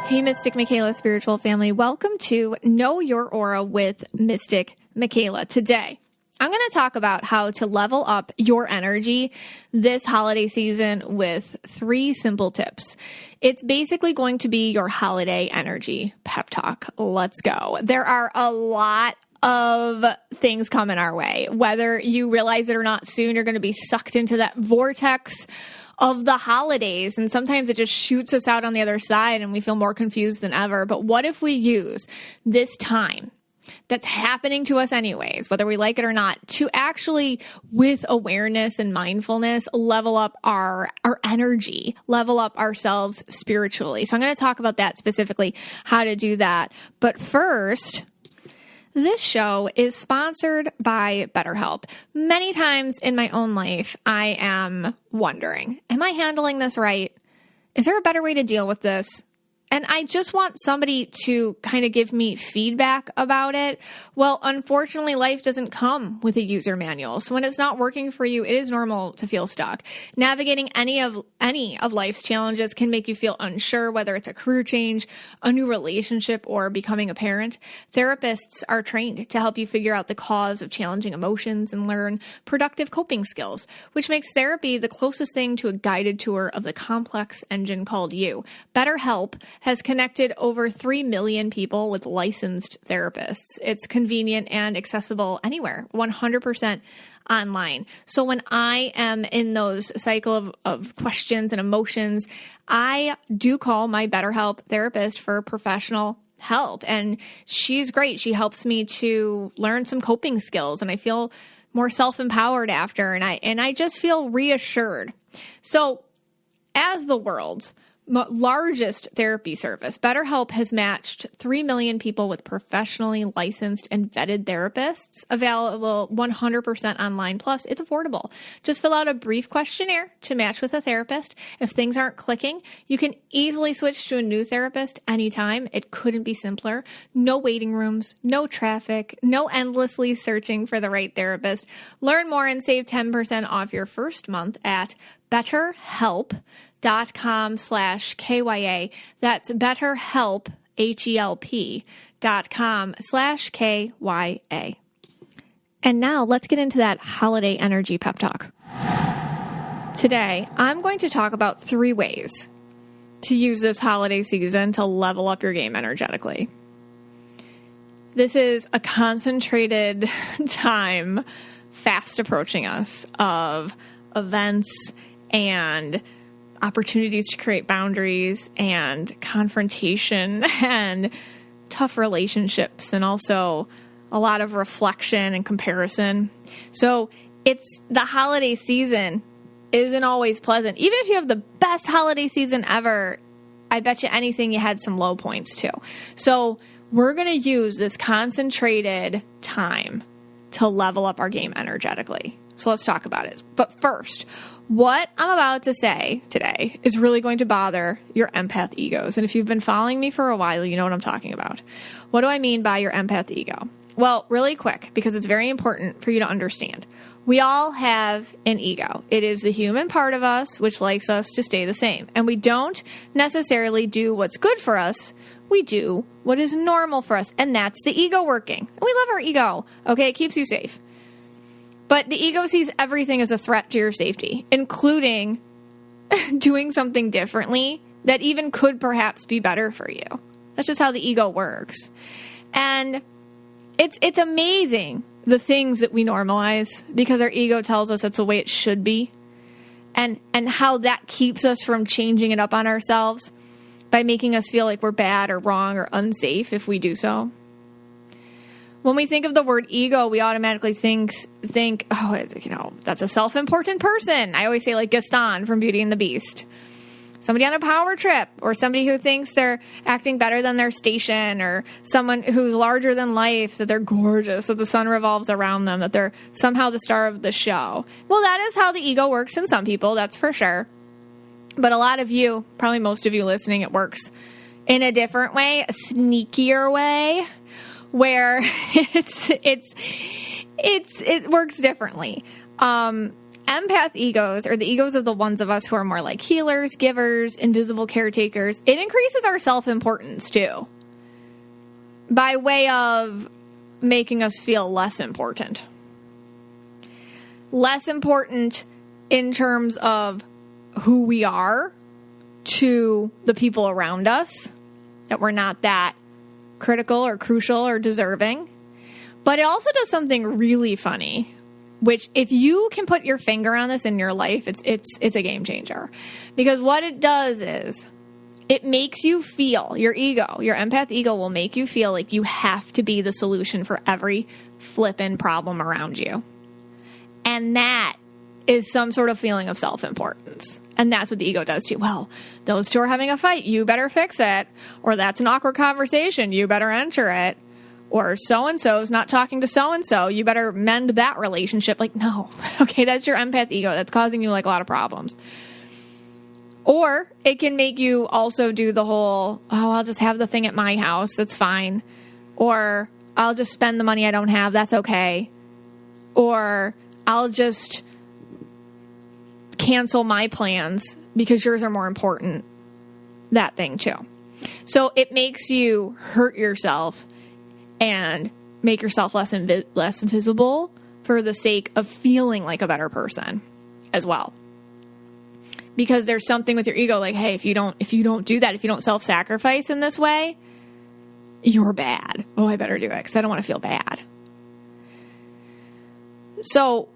Hey, Mystic Michaela spiritual family. Welcome to Know Your Aura with Mystic Michaela. Today, I'm going to talk about how to level up your energy this holiday season with 3 simple tips. It's basically going to be your holiday energy pep talk. Let's go. There are a lot of things coming our way. Whether you realize it or not, soon you're going to be sucked into that vortex of the holidays. And sometimes it just shoots us out on the other side and we feel more confused than ever. But what if we use this time that's happening to us anyways, whether we like it or not, to actually, with awareness and mindfulness, level up our energy, level up ourselves spiritually. So I'm going to talk about that specifically, how to do that. But first, this show is sponsored by BetterHelp. Many times in my own life, I am wondering, am I handling this right? Is there a better way to deal with this? And I just want somebody to kind of give me feedback about it. Well, unfortunately, life doesn't come with a user manual. So when it's not working for you, it is normal to feel stuck. Navigating any of life's challenges can make you feel unsure, whether it's a career change, a new relationship, or becoming a parent. Therapists are trained to help you figure out the cause of challenging emotions and learn productive coping skills, which makes therapy the closest thing to a guided tour of the complex engine called you. BetterHelp has connected over 3 million people with licensed therapists. It's convenient and accessible anywhere, 100% online. So when I am in those cycle of questions and emotions, I do call my BetterHelp therapist for professional help. And she's great. She helps me to learn some coping skills, and I feel more self-empowered after, and I just feel reassured. So as the world's largest therapy service, BetterHelp has matched 3 million people with professionally licensed and vetted therapists, available 100% online. Plus, it's affordable. Just fill out a brief questionnaire to match with a therapist. If things aren't clicking, you can easily switch to a new therapist anytime. It couldn't be simpler. No waiting rooms, no traffic, no endlessly searching for the right therapist. Learn more and save 10% off your first month at BetterHelp.com/KYA. That's BetterHelp, HELP.com/KYA. And now let's get into that holiday energy pep talk. Today, I'm going to talk about 3 ways to use this holiday season to level up your game energetically. This is a concentrated time fast approaching us of events and opportunities to create boundaries and confrontation and tough relationships, and also a lot of reflection and comparison. So the holiday season isn't always pleasant. Even if you have the best holiday season ever, I bet you anything you had some low points too. So we're going to use this concentrated time to level up our game energetically. So let's talk about it. But first, what I'm about to say today is really going to bother your empath egos. And if you've been following me for a while, you know what I'm talking about. What do I mean by your empath ego? Well, really quick, because it's very important for you to understand. We all have an ego. It is the human part of us which likes us to stay the same. And we don't necessarily do what's good for us. We do what is normal for us. And that's the ego working. We love our ego. Okay, it keeps you safe. But the ego sees everything as a threat to your safety, including doing something differently that even could perhaps be better for you. That's just how the ego works. And it's amazing the things that we normalize because our ego tells us that's the way it should be, and how that keeps us from changing it up on ourselves by making us feel like we're bad or wrong or unsafe if we do so. When we think of the word ego, we automatically think, that's a self-important person. I always say like Gaston from Beauty and the Beast. Somebody on a power trip, or somebody who thinks they're acting better than their station, or someone who's larger than life, that they're gorgeous, that the sun revolves around them, that they're somehow the star of the show. Well, that is how the ego works in some people, that's for sure. But a lot of you, probably most of you listening, it works in a different way, a sneakier way, where it works differently. empath egos, or the egos of the ones of us who are more like healers, givers, invisible caretakers, it increases our self-importance too, by way of making us feel less important. Less important in terms of who we are to the people around us, that we're not that critical or crucial or deserving. But it also does something really funny, which if you can put your finger on this in your life, it's a game changer. Because what it does is it makes you feel, your ego, your empath ego will make you feel like you have to be the solution for every flippin' problem around you. And that is some sort of feeling of self-importance. And that's what the ego does to you. Well, those two are having a fight. You better fix it. Or that's an awkward conversation. You better enter it. Or so-and-so is not talking to so-and-so. You better mend that relationship. Like, no. Okay, that's your empath ego. That's causing you like a lot of problems. Or it can make you also do the whole, oh, I'll just have the thing at my house. That's fine. Or I'll just spend the money I don't have. That's okay. Or I'll just cancel my plans because yours are more important. That thing too. So it makes you hurt yourself and make yourself less visible for the sake of feeling like a better person as well. Because there's something with your ego like, hey, if you don't do that, if you don't self-sacrifice in this way, you're bad. Oh, I better do it because I don't want to feel bad. So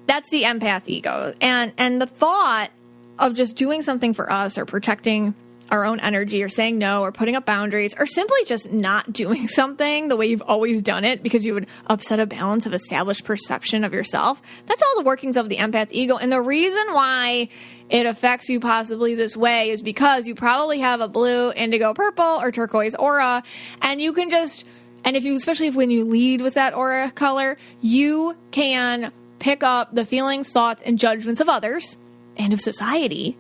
that's the empath ego. And the thought of just doing something for us or protecting our own energy or saying no or putting up boundaries or simply just not doing something the way you've always done it because you would upset a balance of established perception of yourself. That's all the workings of the empath ego. And the reason why it affects you possibly this way is because you probably have a blue, indigo, purple, or turquoise aura. And you can just, and especially when you lead with that aura color, you can pick up the feelings, thoughts, and judgments of others and of society.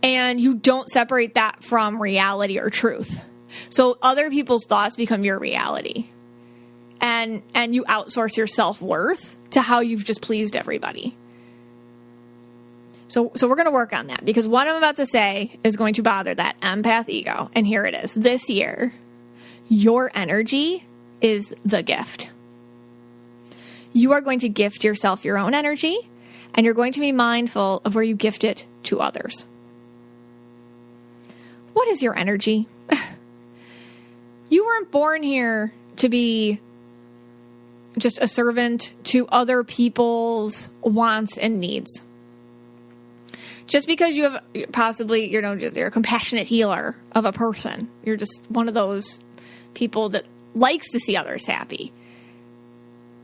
And you don't separate that from reality or truth. So other people's thoughts become your reality. And you outsource your self-worth to how you've just pleased everybody. So we're going to work on that because what I'm about to say is going to bother that empath ego. And here it is. This year, your energy is the gift. You are going to gift yourself your own energy, and you're going to be mindful of where you gift it to others. What is your energy? You weren't born here to be just a servant to other people's wants and needs. Just because you have possibly, you're a compassionate healer of a person. You're just one of those people that likes to see others happy.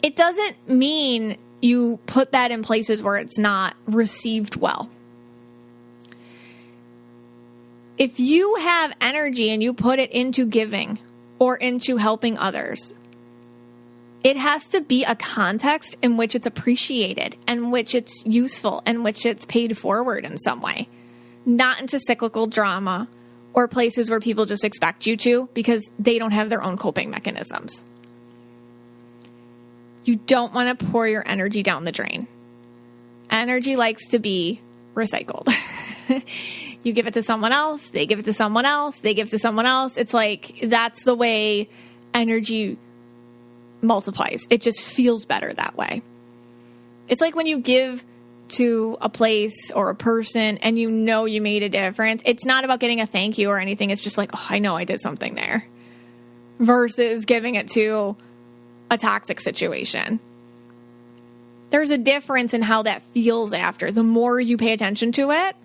It doesn't mean you put that in places where it's not received well. If you have energy and you put it into giving or into helping others, it has to be a context in which it's appreciated, in which it's useful, in which it's paid forward in some way. Not into cyclical drama or places where people just expect you to because they don't have their own coping mechanisms. You don't want to pour your energy down the drain. Energy likes to be recycled. You give it to someone else, they give it to someone else, they give it to someone else. It's like, that's the way energy multiplies. It just feels better that way. It's like when you give to a place or a person and you know you made a difference. It's not about getting a thank you or anything. It's just like, oh, I know I did something there. Versus giving it to a toxic situation. There's a difference in how that feels after. The more you pay attention to it,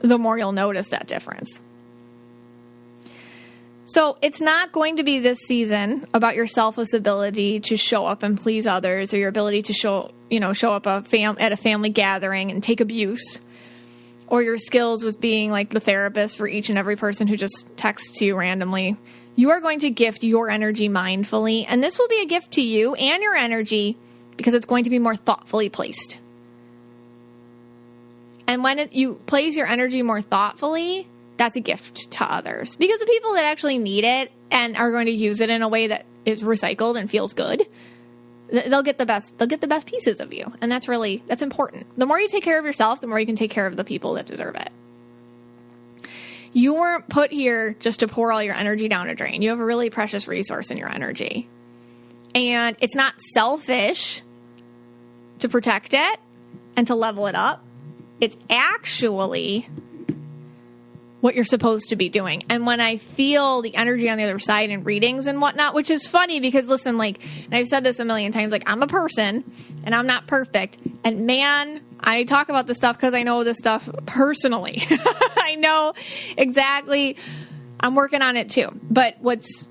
the more you'll notice that difference. So it's not going to be this season about your selfless ability to show up and please others or your ability to show up at a family gathering and take abuse, or your skills with being like the therapist for each and every person who just texts you randomly. You are going to gift your energy mindfully, and this will be a gift to you and your energy because it's going to be more thoughtfully placed. And when you place your energy more thoughtfully, that's a gift to others. Because the people that actually need it and are going to use it in a way that is recycled and feels good, They'll get the best pieces of you. And that's important. The more you take care of yourself, the more you can take care of the people that deserve it. You weren't put here just to pour all your energy down a drain. You have a really precious resource in your energy. And it's not selfish to protect it and to level it up. It's actually what you're supposed to be doing. And when I feel the energy on the other side in readings and whatnot, which is funny because listen, and I've said this a million times, I'm a person and I'm not perfect. And man, I talk about this stuff because I know this stuff personally. I know exactly. I'm working on it too. But what's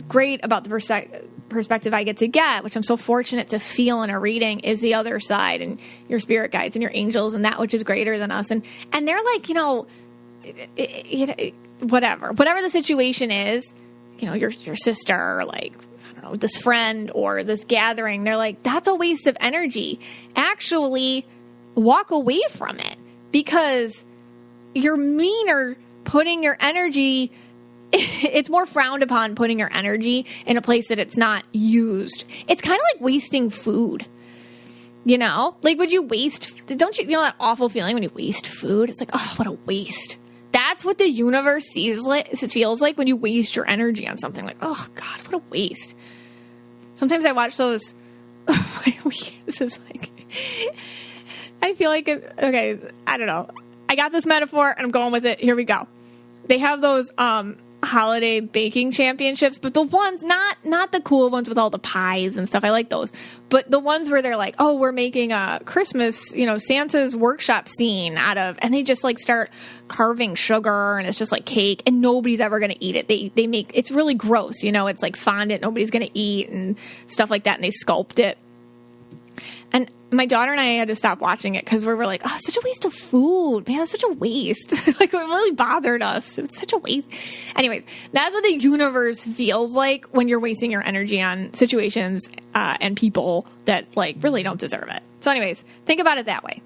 great about the perspective I get to get, which I'm so fortunate to feel in a reading, is the other side and your spirit guides and your angels and that which is greater than us. And they're whatever the situation is, your sister, or I don't know, this friend or this gathering, they're like, that's a waste of energy. Actually, walk away from it because you're meaner putting your energy. It's more frowned upon putting your energy in a place that it's not used. It's kind of like wasting food. Would you waste? Don't you know that awful feeling when you waste food? It's like, oh, what a waste. That's what the universe feels like when you waste your energy on something. Like, oh God, what a waste. Sometimes I watch those. This is I feel like, okay, I don't know. I got this metaphor and I'm going with it. Here we go. They have those holiday baking championships, but the ones, not the cool ones with all the pies and stuff. I like those. But the ones where they're like, oh, we're making a Christmas, Santa's workshop scene and they just start carving sugar and it's just like cake and nobody's ever going to eat it. They make, it's really gross. It's like fondant. Nobody's going to eat and stuff like that. And they sculpt it. And my daughter and I had to stop watching it because we were like, oh, such a waste of food. Man, it's such a waste. It really bothered us. It was such a waste. Anyways, that's what the universe feels like when you're wasting your energy on situations and people that really don't deserve it. So anyways, think about it that way.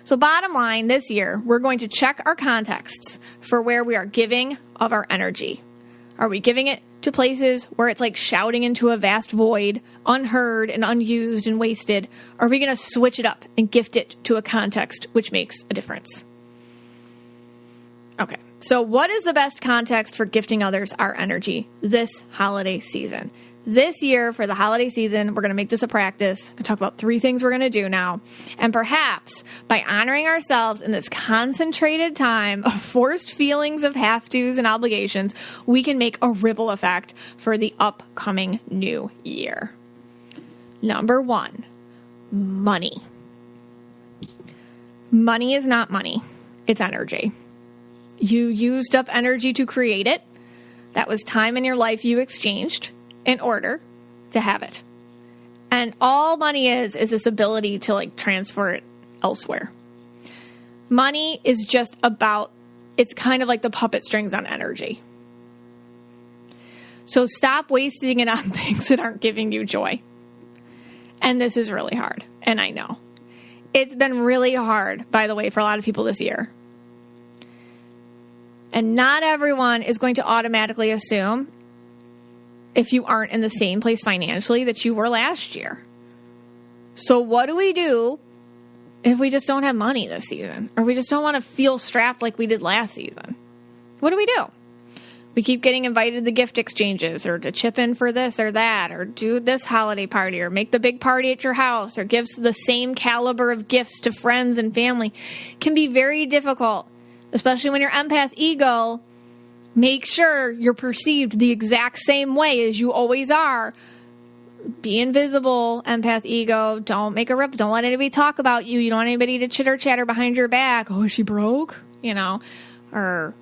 So bottom line, this year, we're going to check our contexts for where we are giving of our energy. Are we giving it to places where it's like shouting into a vast void, unheard and unused and wasted? Or are we going to switch it up and gift it to a context which makes a difference? Okay, so what is the best context for gifting others our energy this holiday season? This year, for the holiday season, we're going to make this a practice. I'm going to talk about 3 things we're going to do now. And perhaps by honoring ourselves in this concentrated time of forced feelings of have-tos and obligations, we can make a ripple effect for the upcoming new year. Number 1, money. Money is not money. It's energy. You used up energy to create it. That was time in your life you exchanged in order to have it. And all money is this ability to transfer it elsewhere. Money is just it's kind of like the puppet strings on energy. So stop wasting it on things that aren't giving you joy. And this is really hard. And I know. It's been really hard, by the way, for a lot of people this year. And not everyone is going to automatically assume, if you aren't in the same place financially that you were last year. So what do we do if we just don't have money this season? Or we just don't want to feel strapped like we did last season? What do? We keep getting invited to gift exchanges or to chip in for this or that or do this holiday party or make the big party at your house or give the same caliber of gifts to friends and family. Can be very difficult, especially when your empath ego. Make sure you're perceived the exact same way as you always are. Be invisible, empath ego. Don't make a rip. Don't let anybody talk about you. You don't want anybody to chitter chatter behind your back. Oh, is she broke? Or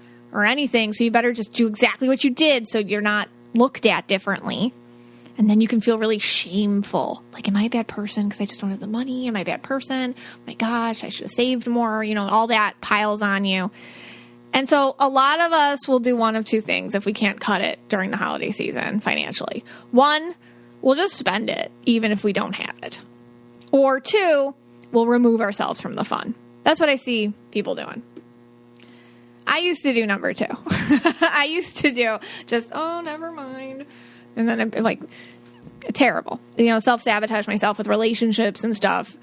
anything. So you better just do exactly what you did so you're not looked at differently. And then you can feel really shameful. Am I a bad person because I just don't have the money? Am I a bad person? Oh my gosh, I should have saved more. All that piles on you. And so a lot of us will do one of 2 things if we can't cut it during the holiday season financially. 1, we'll just spend it even if we don't have it. Or 2, we'll remove ourselves from the fun. That's what I see people doing. I used to do number 2. I used to do just, oh, never mind. And then I'm Terrible. Self-sabotage myself with relationships and stuff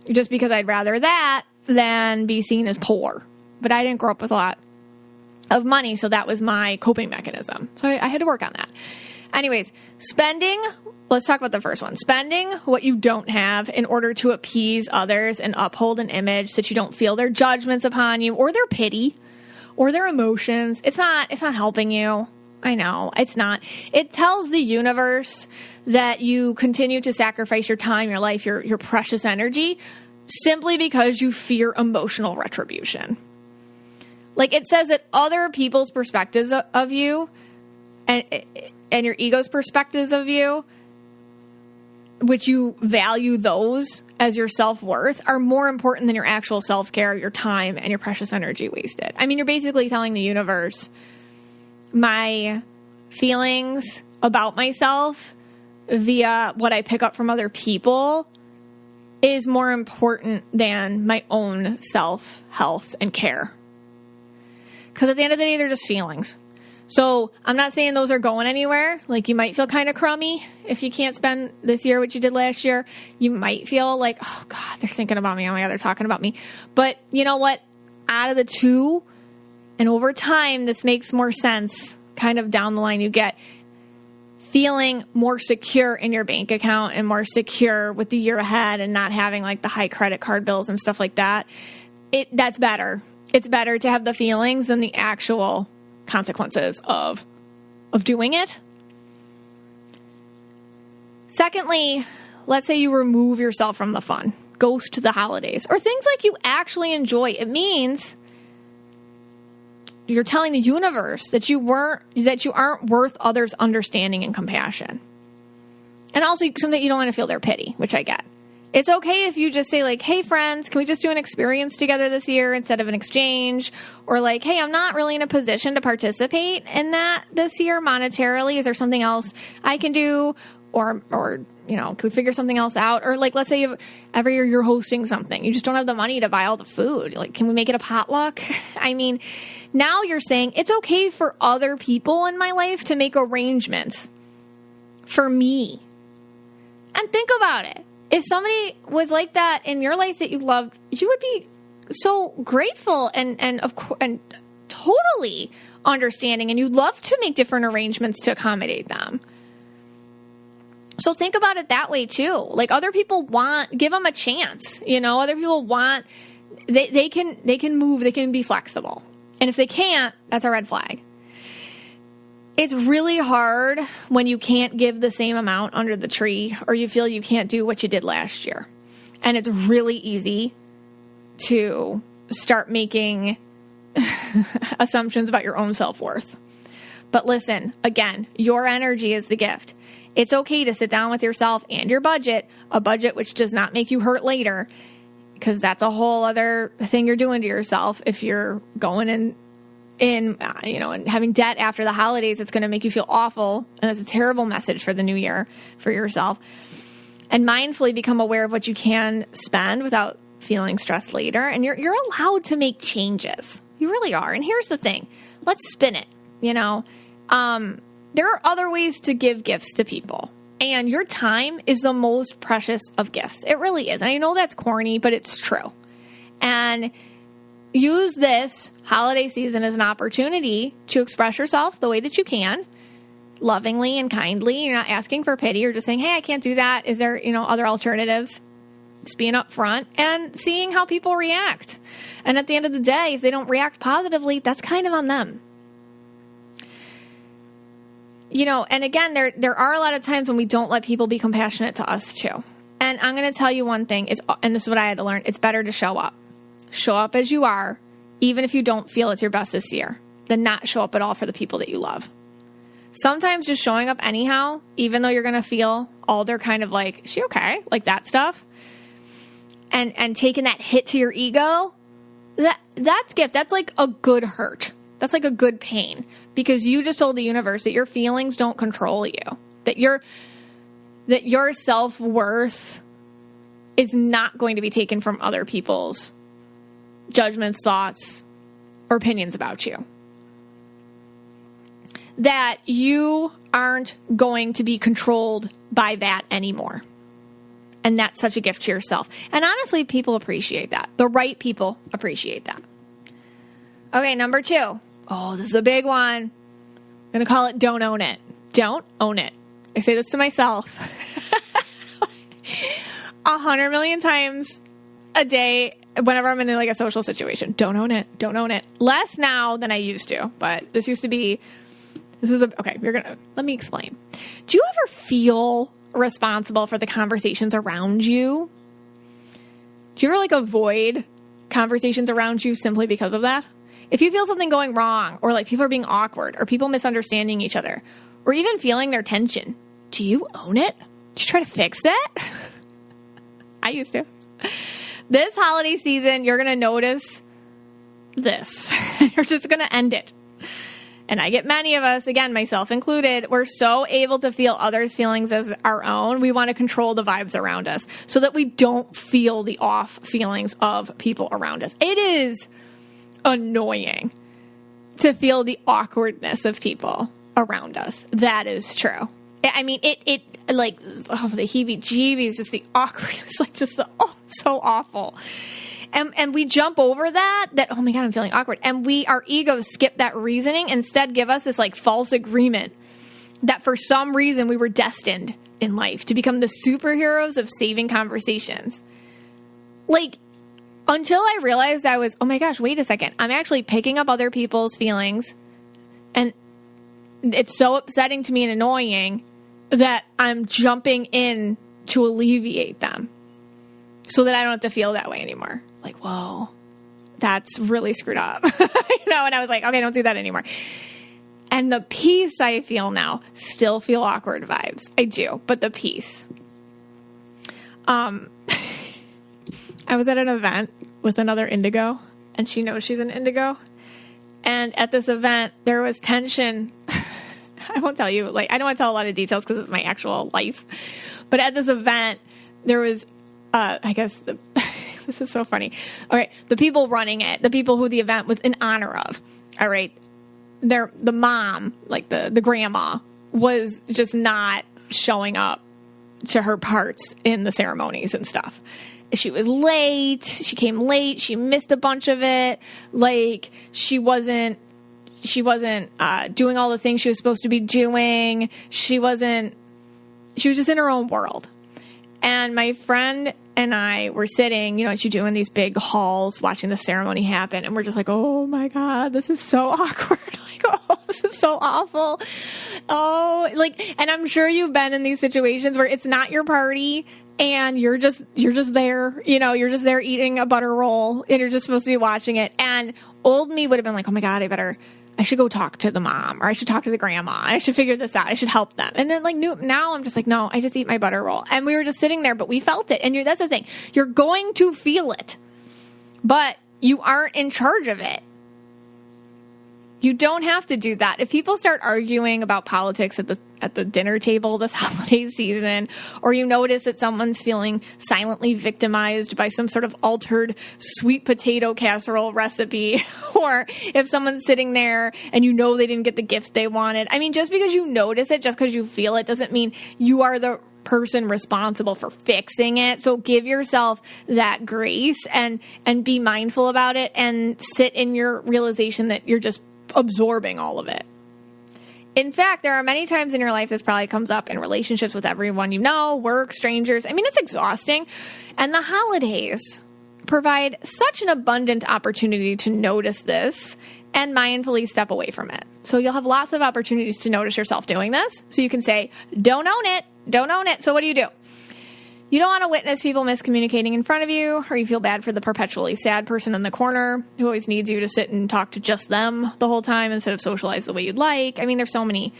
just because I'd rather that than be seen as poor. But I didn't grow up with a lot of money, so that was my coping mechanism. So I had to work on that. Anyways, spending, let's talk about the first one. Spending what you don't have in order to appease others and uphold an image so that you don't feel their judgments upon you or their pity or their emotions. It's not helping you. I know, it's not. It tells the universe that you continue to sacrifice your time, your life, your precious energy simply because you fear emotional retribution. Like, it says that other people's perspectives of you and your ego's perspectives of you, which you value those as your self-worth, are more important than your actual self-care, your time, and your precious energy wasted. I mean, you're basically telling the universe, my feelings about myself via what I pick up from other people is more important than my own self-health and care. Because at the end of the day, they're just feelings. So I'm not saying those are going anywhere. Like, you might feel kind of crummy if you can't spend this year what you did last year. You might feel like, oh God, they're thinking about me. Oh my God, they're talking about me. But you know what? Out of the two, and over time, this makes more sense. Kind of down the line, you get feeling more secure in your bank account and more secure with the year ahead and not having like the high credit card bills and stuff like that. That's better. It's better to have the feelings than the actual consequences of doing it. Secondly, let's say you remove yourself from the fun, ghost the holidays, or things like you actually enjoy. It means you're telling the universe that you aren't worth others' understanding and compassion. And also, sometimes you don't want to feel their pity, which I get. It's okay if you just say, like, hey, friends, can we just do an experience together this year instead of an exchange? Or like, hey, I'm not really in a position to participate in that this year monetarily. Is there something else I can do? Or can we figure something else out? Or like, let's say every year you're hosting something. You just don't have the money to buy all the food. Like, can we make it a potluck? I mean, now you're saying it's okay for other people in my life to make arrangements for me. And think about it. If somebody was like that in your life that you loved, you would be so grateful and totally understanding, and you'd love to make different arrangements to accommodate them. So think about it that way too. Like, other people give them a chance. Other people they can move, they can be flexible. And if they can't, that's a red flag. It's really hard when you can't give the same amount under the tree, or you feel you can't do what you did last year. And it's really easy to start making assumptions about your own self-worth. But listen, again, your energy is the gift. It's okay to sit down with yourself and your budget, a budget which does not make you hurt later, because that's a whole other thing you're doing to yourself. If you're going and having debt after the holidays, it's going to make you feel awful. And it's a terrible message for the new year for yourself. And mindfully become aware of what you can spend without feeling stressed later. And you're allowed to make changes. You really are. And here's the thing. Let's spin it. There are other ways to give gifts to people. And your time is the most precious of gifts. It really is. And I know that's corny, but it's true. And use this holiday season as an opportunity to express yourself the way that you can, lovingly and kindly. You're not asking for pity. You're just saying, hey, I can't do that. Is there, other alternatives? Just being upfront and seeing how people react. And at the end of the day, if they don't react positively, that's kind of on them. And again, there are a lot of times when we don't let people be compassionate to us too. And I'm going to tell you one thing, and this is what I had to learn. It's better to show up. Show up as you are, even if you don't feel it's your best this year, than not show up at all for the people that you love. Sometimes just showing up anyhow, even though you're going to feel all they're kind of like, is she okay? Like that stuff. And taking that hit to your ego, that's gift. That's like a good hurt. That's like a good pain, because you just told the universe that your feelings don't control you, that your self-worth is not going to be taken from other people's judgments, thoughts, or opinions about you. That you aren't going to be controlled by that anymore. And that's such a gift to yourself. And honestly, people appreciate that. The right people appreciate that. Okay, number 2. Oh, this is a big one. I'm going to call it don't own it. Don't own it. I say this to myself 100 million times a day whenever I'm in like a social situation. Don't own it. Don't own it. Less now than I used to, but this used to be, okay, let me explain. Do you ever feel responsible for the conversations around you? Do you ever like avoid conversations around you simply because of that? If you feel something going wrong, or like people are being awkward, or people misunderstanding each other, or even feeling their tension, do you own it? Do you try to fix it? I used to. This holiday season, you're going to notice this. You're just going to end it. And I get many of us, again, myself included, we're so able to feel others' feelings as our own. We want to control the vibes around us so that we don't feel the off feelings of people around us. It is annoying to feel the awkwardness of people around us. That is true. I mean, it like, oh, the heebie-jeebies, just the awkwardness, like just so awful. And we jump over that, oh my God, I'm feeling awkward. And our egos skip that reasoning, instead give us this like false agreement that for some reason we were destined in life to become the superheroes of saving conversations. Like, until I realized I was, oh my gosh, wait a second. I'm actually picking up other people's feelings, and it's so upsetting to me and annoying that I'm jumping in to alleviate them so that I don't have to feel that way anymore. Like, whoa, that's really screwed up. And I was like, okay, don't do that anymore. And the peace I feel now, still feel awkward vibes. I do, but the peace. I was at an event with another indigo, and she knows she's an indigo. And at this event, there was tension. I won't tell you, I don't want to tell a lot of details because it's my actual life. But at this event, there was, this is so funny. All right, the people running it, the people who the event was in honor of, all right, the mom, like the grandma, was just not showing up to her parts in the ceremonies and stuff. She was late. She came late. She missed a bunch of it. Like, she wasn't doing all the things she was supposed to be doing. She was just in her own world. And my friend and I were sitting, as you do in these big halls, watching the ceremony happen. And we're just like, oh my God, this is so awkward. This is so awful. And I'm sure you've been in these situations where it's not your party and you're just there, you're just there eating a butter roll and you're just supposed to be watching it. And old me would have been like, oh my God, I should go talk to the mom, or I should talk to the grandma. I should figure this out. I should help them. And then now I'm just like, no, I just eat my butter roll. And we were just sitting there, but we felt it. And that's the thing. You're going to feel it, but you aren't in charge of it. You don't have to do that. If people start arguing about politics at the dinner table this holiday season, or you notice that someone's feeling silently victimized by some sort of altered sweet potato casserole recipe, or if someone's sitting there and they didn't get the gift they wanted. I mean, just because you notice it, just because you feel it, doesn't mean you are the person responsible for fixing it. So give yourself that grace and be mindful about it, and sit in your realization that you're just absorbing all of it. In fact, there are many times in your life this probably comes up in relationships with everyone work, strangers. I mean, it's exhausting. And the holidays provide such an abundant opportunity to notice this and mindfully step away from it. So you'll have lots of opportunities to notice yourself doing this. So you can say, don't own it. Don't own it. So what do? You don't want to witness people miscommunicating in front of you, or you feel bad for the perpetually sad person in the corner who always needs you to sit and talk to just them the whole time instead of socialize the way you'd like. I mean, there's so many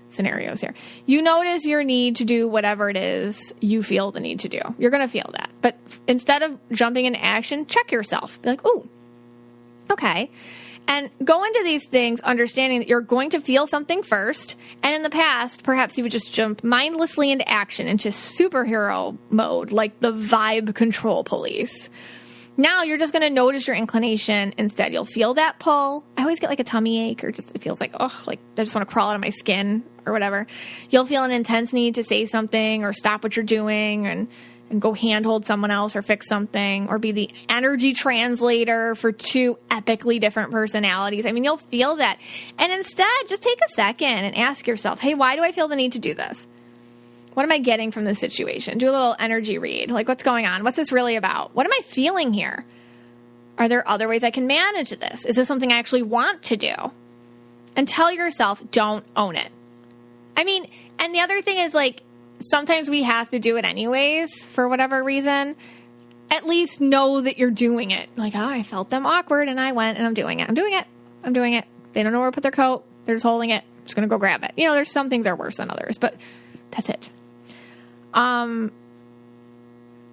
scenarios here. You notice your need to do whatever it is you feel the need to do. You're going to feel that. But instead of jumping into action, check yourself. Be like, ooh, okay. And go into these things understanding that you're going to feel something first. And in the past, perhaps you would just jump mindlessly into action, into superhero mode, like the vibe control police. Now you're just going to notice your inclination. Instead, you'll feel that pull. I always get like a tummy ache, or just it feels like, I just want to crawl out of my skin or whatever, you'll feel an intense need to say something or stop what you're doing and go handhold someone else or fix something or be the energy translator for two epically different personalities. I mean, you'll feel that. And instead, just take a second and ask yourself, hey, why do I feel the need to do this? What am I getting from this situation? Do a little energy read. Like, what's going on? What's this really about? What am I feeling here? Are there other ways I can manage this? Is this something I actually want to do? And tell yourself, don't own it. I mean, and the other thing is, like, sometimes we have to do it anyways for whatever reason. At least know that you're doing it. Like, oh, I felt them awkward and I went and I'm doing it. I'm doing it. They don't know where to put their coat. They're just holding it. I'm just going to go grab it. You know, there's some things that are worse than others, but that's it.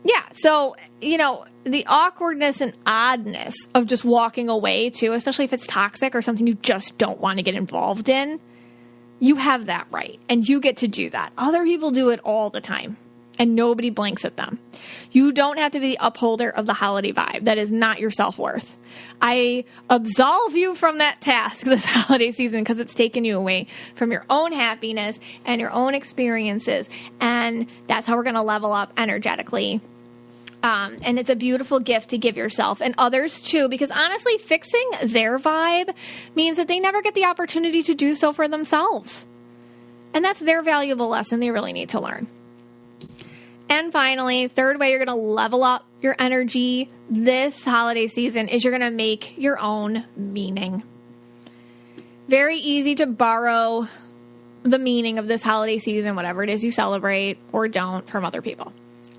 Yeah. So, you know, the awkwardness and oddness of just walking away too, especially if it's toxic or something you just don't want to get involved in. You have that right, and you get to do that. Other people do it all the time, and nobody blinks at them. You don't have to be the upholder of the holiday vibe. That is not your self-worth. I absolve you from that task this holiday season because it's taken you away from your own happiness and your own experiences, and that's how we're going to level up energetically. And it's a beautiful gift to give yourself and others too, because honestly, fixing their vibe means that they never get the opportunity to do so for themselves. And that's their valuable lesson they really need to learn. And finally, third way you're going to level up your energy this holiday season is you're going to make your own meaning. Very easy to borrow the meaning of this holiday season, whatever it is you celebrate or don't, from other people.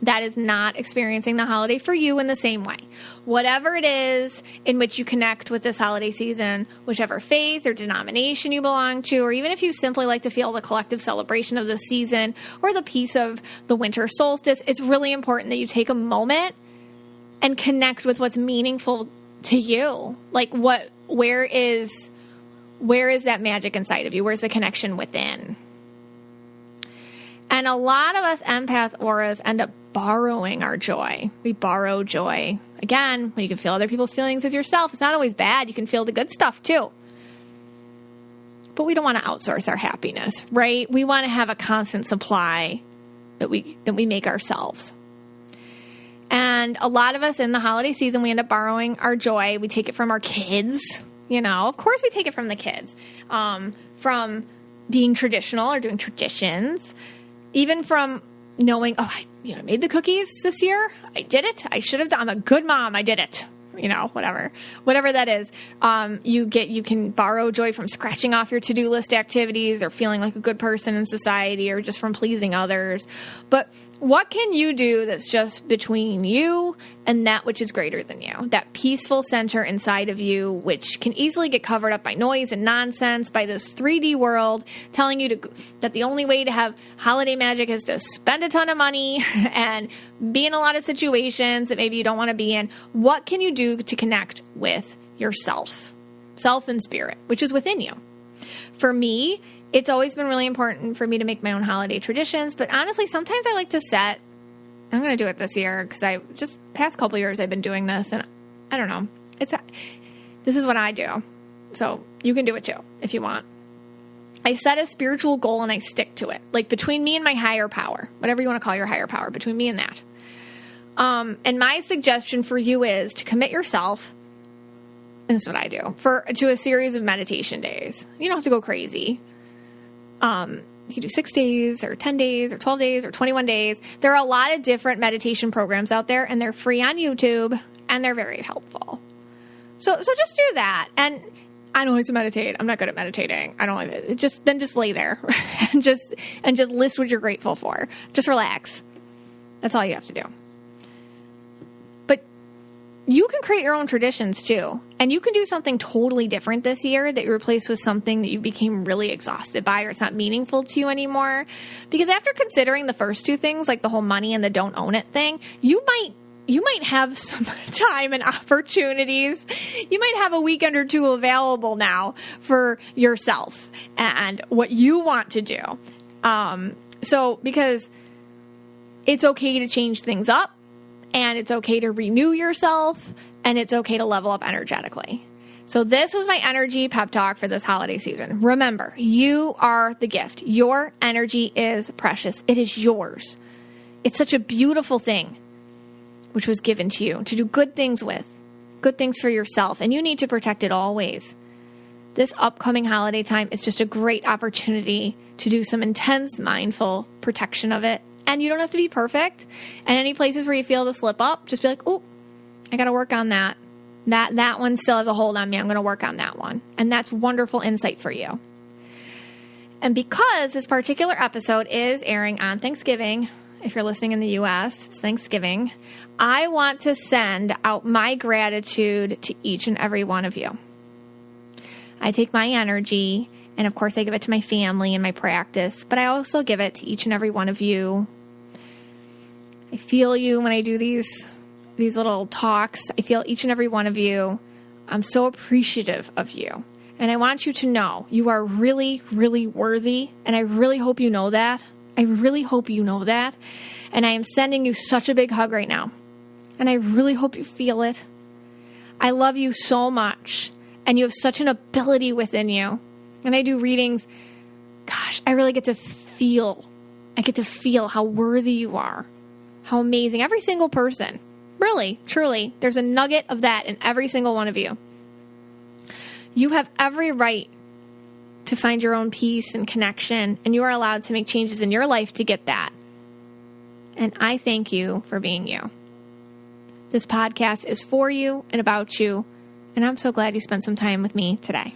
That is not experiencing the holiday for you in the same way. Whatever it is in which you connect with this holiday season, whichever faith or denomination you belong to, or even if you simply like to feel the collective celebration of the season or the peace of the winter solstice, it's really important that you take a moment and connect with what's meaningful to you. Like, where is that magic inside of you? Where's the connection within? And a lot of us empath auras end up borrowing our joy. We borrow joy. Again, when you can feel other people's feelings as yourself, it's not always bad. You can feel the good stuff too. But we don't want to outsource our happiness, right? We want to have a constant supply that we make ourselves. And a lot of us in the holiday season, we end up borrowing our joy. We take it from our kids. You know, of course we take it from the kids. From being traditional or doing traditions. Even from knowing, oh, I made the cookies this year. I did it. I should have done. I'm a good mom. I did it. You know, whatever that is. You can borrow joy from scratching off your to-do list activities or feeling like a good person in society or just from pleasing others. But what can you do that's just between you and that which is greater than you? That peaceful center inside of you, which can easily get covered up by noise and nonsense, by this 3D world telling you that the only way to have holiday magic is to spend a ton of money and be in a lot of situations that maybe you don't want to be in. What can you do to connect with yourself? Self and spirit, which is within you. For me, it's always been really important for me to make my own holiday traditions, but honestly, sometimes I like to I'm going to do it this year because past couple years I've been doing this, and I don't know. This is what I do. So you can do it too if you want. I set a spiritual goal and I stick to it. Like between me and my higher power, whatever you want to call your higher power, between me and that. And my suggestion for you is to commit yourself, and this is what I do, to a series of meditation days. You don't have to go crazy. You can do 6 days or 10 days or 12 days or 21 days. There are a lot of different meditation programs out there, and they're free on YouTube, and they're very helpful. So just do that. And I don't like to meditate. I'm not good at meditating. I don't like it. Just lay there and just list what you're grateful for. Just relax. That's all you have to do. But you can create your own traditions too. And you can do something totally different this year that you replace with something that you became really exhausted by or it's not meaningful to you anymore. Because after considering the first two things, like the whole money and the don't own it thing, you might have some time and opportunities. You might have a weekend or two available now for yourself and what you want to do. Because it's okay to change things up, and it's okay to renew yourself, and it's okay to level up energetically. So this was my energy pep talk for this holiday season. Remember, you are the gift. Your energy is precious. It is yours. It's such a beautiful thing, which was given to you to do good things with, good things for yourself, and you need to protect it always. This upcoming holiday time is just a great opportunity to do some intense, mindful protection of it. And you don't have to be perfect. And any places where you feel to slip up, just be like, oh, I got to work on that. That one still has a hold on me. I'm going to work on that one. And that's wonderful insight for you. And because this particular episode is airing on Thanksgiving, if you're listening in the U.S., it's Thanksgiving, I want to send out my gratitude to each and every one of you. I take my energy, and of course I give it to my family and my practice, but I also give it to each and every one of you. I feel you when I do these little talks. I feel each and every one of you. I'm so appreciative of you. And I want you to know you are really, really worthy. And I really hope you know that. I really hope you know that. And I am sending you such a big hug right now. And I really hope you feel it. I love you so much. And you have such an ability within you. And I do readings. Gosh, I really get to feel. I get to feel how worthy you are. How amazing. Every single person. Really, truly, there's a nugget of that in every single one of you. You have every right to find your own peace and connection, and you are allowed to make changes in your life to get that. And I thank you for being you. This podcast is for you and about you, and I'm so glad you spent some time with me today.